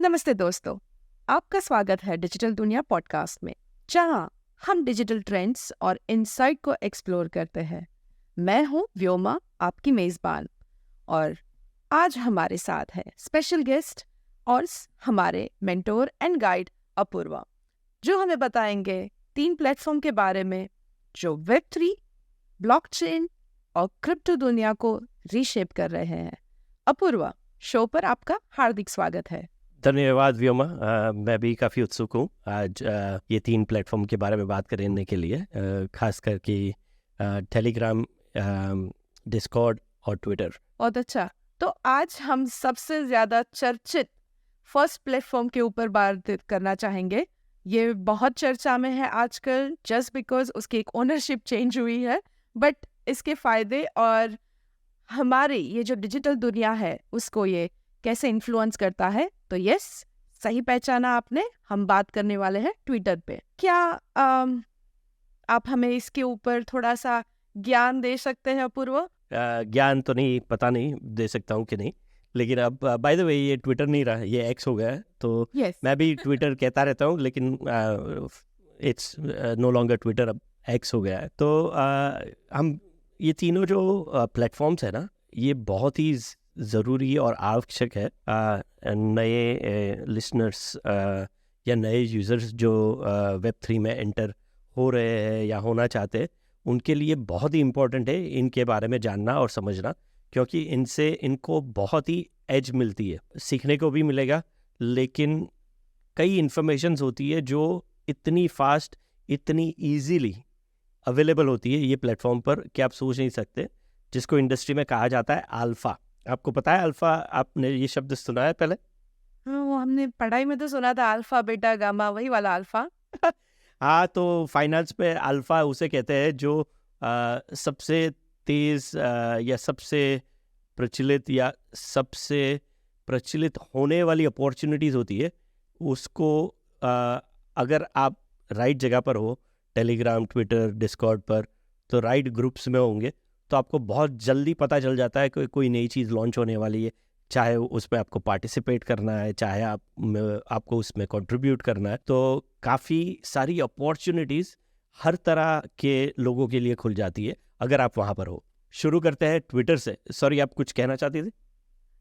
नमस्ते दोस्तों, आपका स्वागत है डिजिटल दुनिया पॉडकास्ट में, जहां हम डिजिटल ट्रेंड्स और इनसाइट को एक्सप्लोर करते हैं। मैं हूं व्योमा, आपकी मेजबान, और आज हमारे साथ है स्पेशल गेस्ट और हमारे मेंटोर एंड गाइड अपूर्वा, जो हमें बताएंगे 3 प्लेटफॉर्म के बारे में जो वेब3, ब्लॉकचेन और क्रिप्टो दुनिया को रीशेप कर रहे हैं। अपूर्वा, शो पर आपका हार्दिक स्वागत है। धन्यवाद व्योमा। मैं भी काफ़ी उत्सुक हूँ आज ये 3 प्लेटफॉर्म के बारे में बात करने के लिए, खास करके टेलीग्राम, डिस्कॉर्ड और ट्विटर। बहुत अच्छा। तो आज हम सबसे ज़्यादा चर्चित फर्स्ट प्लेटफॉर्म के ऊपर बात करना चाहेंगे। ये बहुत चर्चा में है आजकल, जस्ट बिकॉज उसकी एक ओनरशिप चेंज हुई है, बट इसके फ़ायदे और हमारी ये जो डिजिटल दुनिया है उसको ये कैसे इन्फ्लुएंस करता है। तो यस, सही पहचाना आपने, हम बात करने वाले हैं ट्विटर पे। क्या आप हमें इसके ऊपर थोड़ा सा ज्ञान दे सकते हैं अपूर्व? ज्ञान तो नहीं, पता नहीं दे सकता हूँ कि नहीं, लेकिन अब बाय द वे ये ट्विटर नहीं रहा, ये एक्स हो गया है। तो Yes. मैं भी ट्विटर कहता रहता हूँ, लेकिन इट्स नो लॉन्गर ट्विटर, अब एक्स हो गया है। तो हम ये तीनों जो प्लेटफॉर्म्स है ना, ये बहुत ही ज़रूरी और आवश्यक है नए लिसनर्स या नए यूज़र्स जो वेब3 में एंटर हो रहे हैं या होना चाहते हैं, उनके लिए बहुत ही इम्पोर्टेंट है इनके बारे में जानना और समझना, क्योंकि इनसे इनको बहुत ही एज मिलती है, सीखने को भी मिलेगा, लेकिन कई इन्फॉर्मेशंस होती है जो इतनी फास्ट, इतनी ईजीली अवेलेबल होती है ये प्लेटफॉर्म पर कि आप सोच नहीं सकते, जिसको इंडस्ट्री में कहा जाता है अल्फ़ा। आपको पता है अल्फ़ा? आपने ये शब्द सुना है पहले? हाँ, वो हमने पढ़ाई में तो सुना था, अल्फा बीटा गामा, वही वाला अल्फा। हाँ, तो फाइनेंस में अल्फ़ा उसे कहते हैं जो सबसे तेज़ या सबसे प्रचलित होने वाली अपॉर्चुनिटीज़ होती है, उसको अगर आप राइट जगह पर हो, टेलीग्राम, ट्विटर, डिस्कॉर्ड पर, तो राइट ग्रुप्स में होंगे, तो आपको बहुत जल्दी पता चल जाता है कि कोई नई चीज़ लॉन्च होने वाली है, चाहे उसमें आपको पार्टिसिपेट करना है, चाहे आपको उसमें कंट्रीब्यूट करना है। तो काफ़ी सारी अपॉर्चुनिटीज़ हर तरह के लोगों के लिए खुल जाती है अगर आप वहाँ पर हो। शुरू करते हैं ट्विटर से। सॉरी, आप कुछ कहना चाहती थी?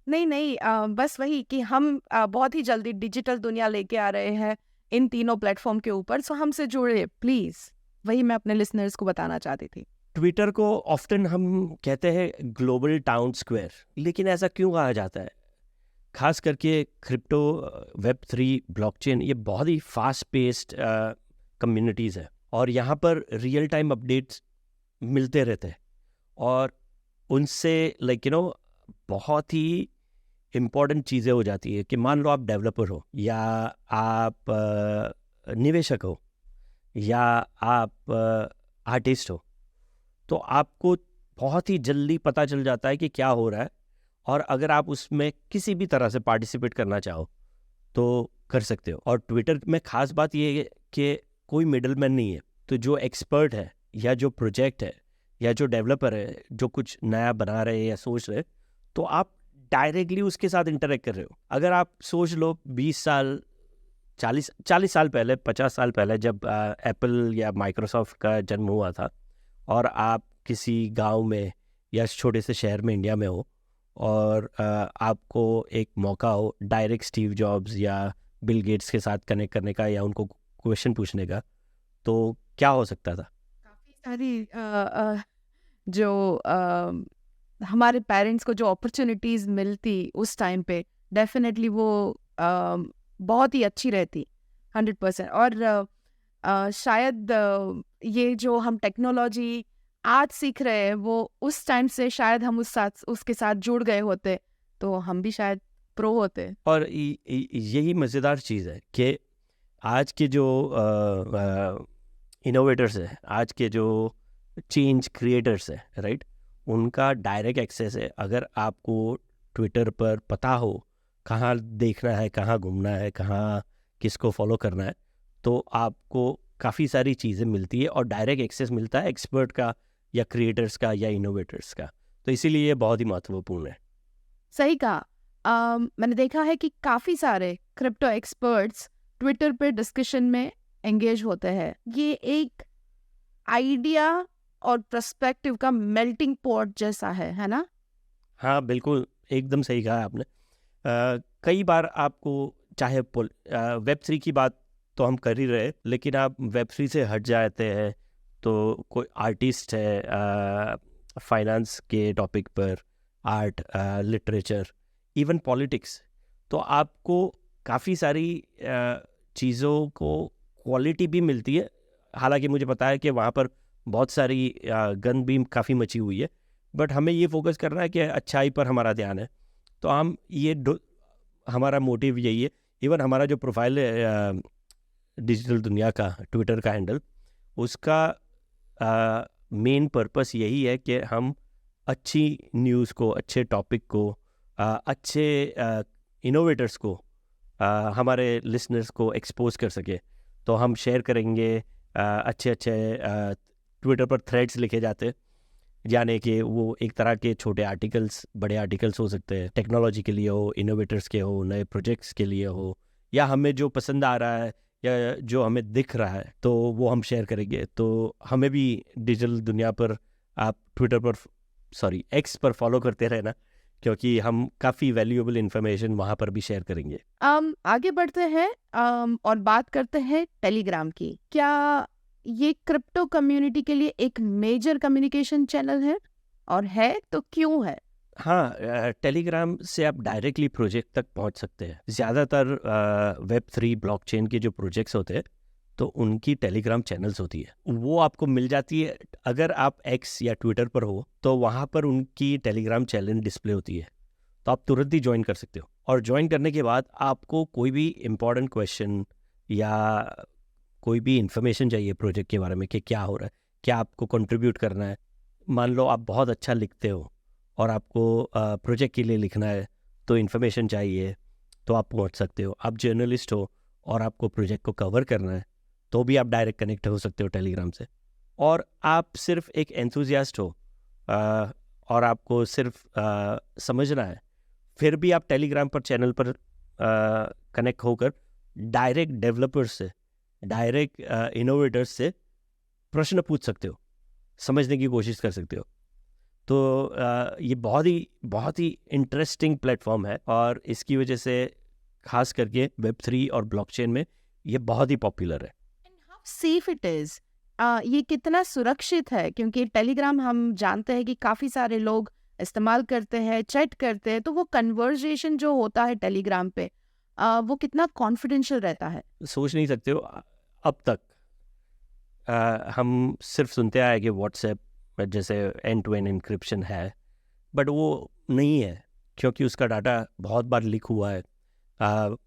नहीं, बस वही कि हम बहुत ही जल्दी डिजिटल दुनिया लेके आ रहे हैं इन तीनों प्लेटफॉर्म के ऊपर, सो हमसे जुड़े प्लीज़। वही मैं अपने लिसनर्स को बताना चाहती थी। ट्विटर को ऑफ्टन हम कहते हैं ग्लोबल टाउन स्क्वायर, लेकिन ऐसा क्यों कहा जाता है? खास करके क्रिप्टो, वेब3, ब्लॉकचेन, ये बहुत ही फास्ट पेस्ड कम्युनिटीज़ है, और यहाँ पर रियल टाइम अपडेट्स मिलते रहते हैं, और उनसे बहुत ही इम्पॉर्टेंट चीज़ें हो जाती है कि मान लो आप डेवलपर हो, या आप निवेशक हो, या आप आर्टिस्ट हो, तो आपको बहुत ही जल्दी पता चल जाता है कि क्या हो रहा है, और अगर आप उसमें किसी भी तरह से पार्टिसिपेट करना चाहो तो कर सकते हो। और ट्विटर में ख़ास बात ये है कि कोई मिडलमैन नहीं है, तो जो एक्सपर्ट है या जो प्रोजेक्ट है या जो डेवलपर है, जो कुछ नया बना रहे हैं या सोच रहे, तो आप डायरेक्टली उसके साथ इंटरेक्ट कर रहे हो। अगर आप सोच लो 20 साल, 40 साल पहले, 50 साल पहले, जब एप्पल या माइक्रोसॉफ्ट का जन्म हुआ था, और आप किसी गांव में या छोटे से शहर में इंडिया में हो, और आपको एक मौका हो डायरेक्ट स्टीव जॉब्स या बिल गेट्स के साथ कनेक्ट करने का या उनको क्वेश्चन पूछने का, तो क्या हो सकता था? काफ़ी सारी जो हमारे पेरेंट्स को जो अपॉर्चुनिटीज़ मिलती उस टाइम पे, डेफिनेटली वो बहुत ही अच्छी रहती, 100%। और शायद ये जो हम टेक्नोलॉजी आज सीख रहे हैं, वो उस टाइम से शायद हम उसके साथ जुड़ गए होते, तो हम भी शायद प्रो होते। और यही मज़ेदार चीज़ है कि आज के जो इनोवेटर्स है, आज के जो चेंज क्रिएटर्स है, राइट, उनका डायरेक्ट एक्सेस है। अगर आपको ट्विटर पर पता हो कहाँ देखना है, कहाँ घूमना है, कहाँ किसको फॉलो करना है, तो आपको काफ़ी सारी चीज़ें मिलती है, और डायरेक्ट एक्सेस मिलता है एक्सपर्ट का या क्रिएटर्स का या इनोवेटर्स का। तो इसीलिए ये बहुत ही महत्वपूर्ण है। सही कहा। मैंने देखा है कि काफ़ी सारे क्रिप्टो एक्सपर्ट्स ट्विटर पे डिस्कशन में एंगेज होते हैं। ये एक आइडिया और पर्सपेक्टिव का मेल्टिंग पॉट जैसा है ना? हाँ बिल्कुल, एकदम सही कहा आपने। कई बार आपको चाहे वेब3 की बात तो हम कर ही रहे, लेकिन आप वेब3 से हट जाते हैं तो कोई आर्टिस्ट है फाइनेंस के टॉपिक पर, आर्ट, लिटरेचर, इवन पॉलिटिक्स, तो आपको काफ़ी सारी चीज़ों को क्वालिटी भी मिलती है। हालांकि मुझे पता है कि वहाँ पर बहुत सारी गंद भी काफ़ी मची हुई है, बट हमें ये फोकस करना है कि अच्छाई पर हमारा ध्यान है। तो हम हमारा मोटिव यही है। इवन हमारा जो प्रोफाइल है डिजिटल दुनिया का, ट्विटर का हैंडल, उसका मेन पर्पस यही है कि हम अच्छी न्यूज़ को, अच्छे टॉपिक को, अच्छे इनोवेटर्स को, हमारे लिसनर्स को एक्सपोज कर सके। तो हम शेयर करेंगे अच्छे ट्विटर पर थ्रेड्स लिखे जाते, यानी कि वो एक तरह के छोटे आर्टिकल्स, बड़े आर्टिकल्स हो सकते हैं, टेक्नोलॉजी के लिए हो, इनोवेटर्स के हो, नए प्रोजेक्ट्स के लिए हो, या हमें जो पसंद आ रहा है या जो हमें दिख रहा है तो वो हम शेयर करेंगे। तो हमें भी डिजिटल दुनिया पर, आप ट्विटर पर, सॉरी एक्स पर फॉलो करते रहना, क्योंकि हम काफ़ी वैल्यूएबल इन्फॉर्मेशन वहाँ पर भी शेयर करेंगे। आगे बढ़ते हैं और बात करते हैं टेलीग्राम की। क्या ये क्रिप्टो कम्युनिटी के लिए एक मेजर कम्युनिकेशन चैनल है, और है तो क्यों है? हाँ, टेलीग्राम से आप डायरेक्टली प्रोजेक्ट तक पहुंच सकते हैं। ज़्यादातर वेब3 ब्लॉकचेन के जो प्रोजेक्ट्स होते हैं तो उनकी टेलीग्राम चैनल्स होती है, वो आपको मिल जाती है। अगर आप एक्स या ट्विटर पर हो तो वहाँ पर उनकी टेलीग्राम चैनल डिस्प्ले होती है, तो आप तुरंत ही ज्वाइन कर सकते हो। और ज्वाइन करने के बाद आपको कोई भी इम्पोर्टेंट क्वेश्चन या कोई भी इंफॉर्मेशन चाहिए प्रोजेक्ट के बारे में कि क्या हो रहा है, क्या आपको कंट्रीब्यूट करना है। मान लो आप बहुत अच्छा लिखते हो और आपको प्रोजेक्ट के लिए लिखना है, तो इन्फॉर्मेशन चाहिए तो आप पहुंच सकते हो। आप जर्नलिस्ट हो और आपको प्रोजेक्ट को कवर करना है तो भी आप डायरेक्ट कनेक्ट हो सकते हो टेलीग्राम से। और आप सिर्फ एक एंथुजियास्ट हो और आपको सिर्फ समझना है, फिर भी आप टेलीग्राम पर चैनल पर कनेक्ट होकर डायरेक्ट डेवलपर्स से, डायरेक्ट इनोवेटर्स से प्रश्न पूछ सकते हो, समझने की कोशिश कर सकते हो। तो ये बहुत ही इंटरेस्टिंग प्लेटफॉर्म है और इसकी वजह से खास करके वेब3 और ब्लॉकचेन में ये बहुत ही पॉपुलर है। How safe it is? ये कितना सुरक्षित है? क्योंकि टेलीग्राम हम जानते हैं कि काफ़ी सारे लोग इस्तेमाल करते हैं, चैट करते हैं, तो वो कन्वर्जेशन जो होता है टेलीग्राम पे, वो कितना कॉन्फिडेंशियल रहता है? सोच नहीं सकते हो, अब तक हम सिर्फ सुनते आए कि व्हाट्सएप जैसे एंड टू एंड इंक्रिप्शन है, बट वो नहीं है, क्योंकि उसका डाटा बहुत बार लीक हुआ है।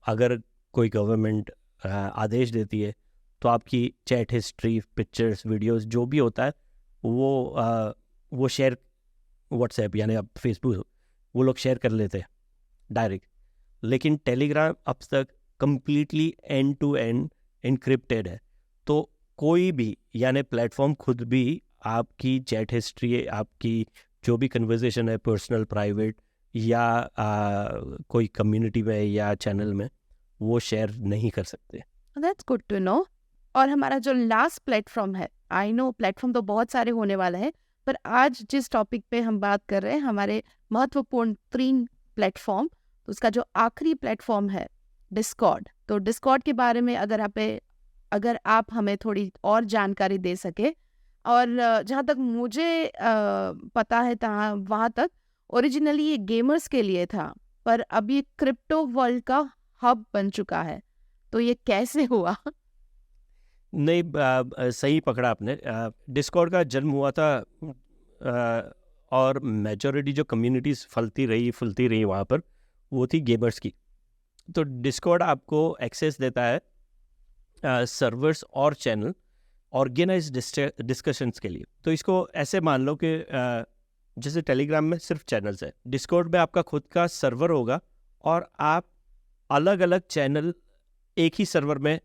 अगर कोई गवर्नमेंट आदेश देती है तो आपकी चैट हिस्ट्री, पिक्चर्स, वीडियोस जो भी होता है वो शेयर, व्हाट्सएप यानी अब फेसबुक, वो लोग शेयर कर लेते हैं डायरेक्ट। लेकिन टेलीग्राम अब तक completely end to end encrypted है, तो कोई भी यानी प्लेटफॉर्म खुद भी आपकी चैट हिस्ट्री, आपकी जो भी कन्वर्सेशन है पर्सनल, प्राइवेट या कोई कम्युनिटी में या चैनल में, वो शेयर नहीं कर सकते। That's good to know. और हमारा जो लास्ट प्लेटफॉर्म है, आई नो प्लेटफॉर्म तो बहुत सारे होने वाले हैं, पर आज जिस टॉपिक पे हम बात कर रहे हैं, हमारे महत्वपूर्ण 3 प्लेटफॉर्म, तो उसका जो आखिरी प्लेटफॉर्म है डिस्कॉर्ड। तो डिस्कॉर्ड के बारे में अगर आप हमें थोड़ी और जानकारी दे सके। और जहाँ तक मुझे पता है वहाँ तक ओरिजिनली ये गेमर्स के लिए था, पर अब ये क्रिप्टो वर्ल्ड का हब बन चुका है। तो ये कैसे हुआ? नहीं, सही पकड़ा आपने। डिस्कॉर्ड का जन्म हुआ था और मेजॉरिटी जो कम्युनिटीज़ फुलती रही वहाँ पर, वो थी गेमर्स की। तो डिस्कॉर्ड आपको एक्सेस देता है सर्वर्स और चैनल ऑर्गेनाइज डिस्कशंस के लिए। तो इसको ऐसे मान लो कि जैसे टेलीग्राम में सिर्फ चैनल्स है, डिस्कॉर्ड में आपका खुद का सर्वर होगा और आप अलग अलग चैनल एक ही सर्वर में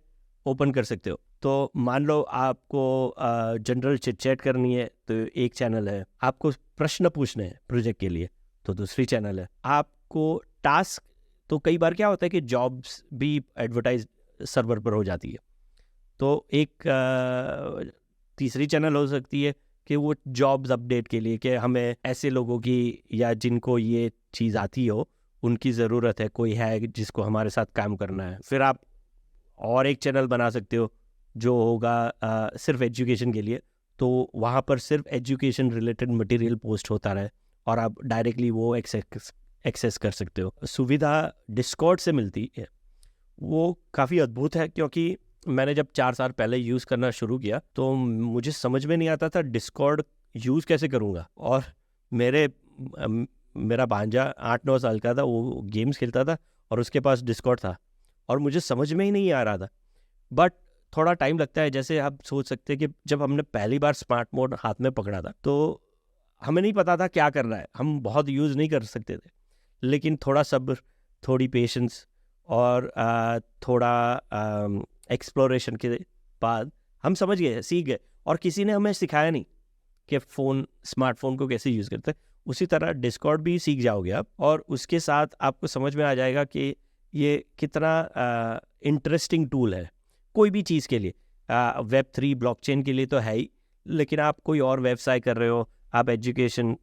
ओपन कर सकते हो। तो मान लो आपको जनरल चिट-चैट करनी है तो एक चैनल है, आपको प्रश्न पूछने हैं प्रोजेक्ट के लिए तो दूसरी चैनल है, आपको टास्क तो कई बार क्या होता है कि जॉब्स भी एडवर्टाइज सर्वर पर हो जाती है। तो एक तीसरी चैनल हो सकती है कि वो जॉब्स अपडेट के लिए कि हमें ऐसे लोगों की या जिनको ये चीज़ आती हो उनकी ज़रूरत है, कोई है जिसको हमारे साथ काम करना है। फिर आप और एक चैनल बना सकते हो जो होगा सिर्फ एजुकेशन के लिए, तो वहाँ पर सिर्फ एजुकेशन रिलेटेड मटेरियल पोस्ट होता रहे और आप डायरेक्टली वो एक्सेस कर सकते हो। सुविधा डिस्कॉर्ड से मिलती है, वो काफ़ी अद्भुत है, क्योंकि मैंने जब 4 साल पहले यूज़ करना शुरू किया तो मुझे समझ में नहीं आता था डिस्कॉर्ड यूज़ कैसे करूँगा। और मेरा भांजा 8-9 साल का था, वो गेम्स खेलता था और उसके पास डिस्कॉर्ड था और मुझे समझ में ही नहीं आ रहा था। बट थोड़ा टाइम लगता है, जैसे आप सोच सकते हैं कि जब हमने पहली बार स्मार्ट मोड हाथ में पकड़ा था तो हमें नहीं पता था क्या करना है, हम बहुत यूज़ नहीं कर सकते थे, लेकिन थोड़ा सब्र, थोड़ी पेशेंस और थोड़ा एक्सप्लोरेशन के बाद हम समझ गए, सीख गए। और किसी ने हमें सिखाया नहीं कि स्मार्टफोन को कैसे यूज़ करते हैं। उसी तरह डिस्कॉर्ड भी सीख जाओगे आप, और उसके साथ आपको समझ में आ जाएगा कि ये कितना इंटरेस्टिंग टूल है कोई भी चीज़ के लिए। Web3 ब्लॉकचेन के लिए तो है ही, लेकिन आप कोई और व्यवसाय कर रहे हो, आप एजुकेशन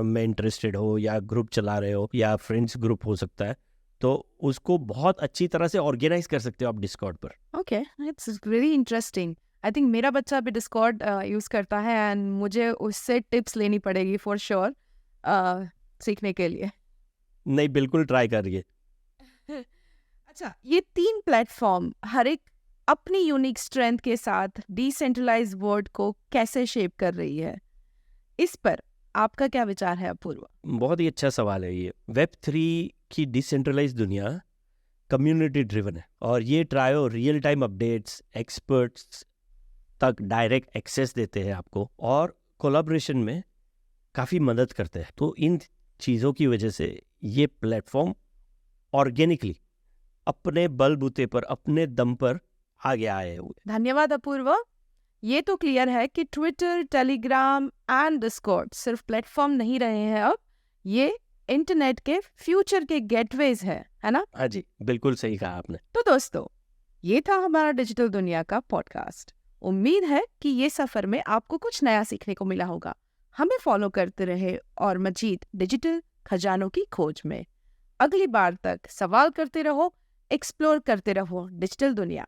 में इंटरेस्टेड हो या ग्रुप चला रहे हो या फ्रेंड्स ग्रुप हो सकता है, तो उसको बहुत अच्छी तरह से ऑर्गेनाइज कर सकते हो आप डिस्कॉर्ड पर। Okay, it's very interesting. I think मेरा बच्चा भी डिस्कॉर्ड यूज़ करता है एंड मुझे उससे टिप्स लेनी पड़ेगी फॉर श्योर सीखने के लिए। नहीं, बिल्कुल ट्राई करिए। अच्छा, ये 3 प्लेटफॉर्म हर एक अपनी यूनिक स्ट्रेंथ के साथ डिसेंट्रलाइज्ड वर्ल्ड को कैसे शेप कर रही है, इस पर आपका क्या विचार है अपूर्व? बहुत ही अच्छा सवाल है ये। Web3 की डिसेंट्रलाइज दुनिया कम्युनिटी ड्रिवन है और ये trio real time updates, experts तक डायरेक्ट एक्सेस देते हैं आपको और कोलैबोरेशन में काफ़ी मदद करते हैं। तो इन चीज़ों की वजह से ये प्लेटफॉर्म ऑर्गेनिकली अपने बलबूते पर, अपने दम पर आगे आए हुए। धन्यवाद अपूर्व। ये तो क्लियर है कि ट्विटर, टेलीग्राम एंड डिस्कॉर्ड सिर्फ प्लेटफॉर्म नहीं रहे हैं, अब ये इंटरनेट के फ्यूचर के गेटवेज है ना? हाँ जी, बिल्कुल सही कहा आपने। तो दोस्तों, ये था हमारा डिजिटल दुनिया का पॉडकास्ट। उम्मीद है कि ये सफर में आपको कुछ नया सीखने को मिला होगा। हमें फॉलो करते रहे और मजीद डिजिटल खजानों की खोज में। अगली बार तक सवाल करते रहो, एक्सप्लोर करते रहो डिजिटल दुनिया।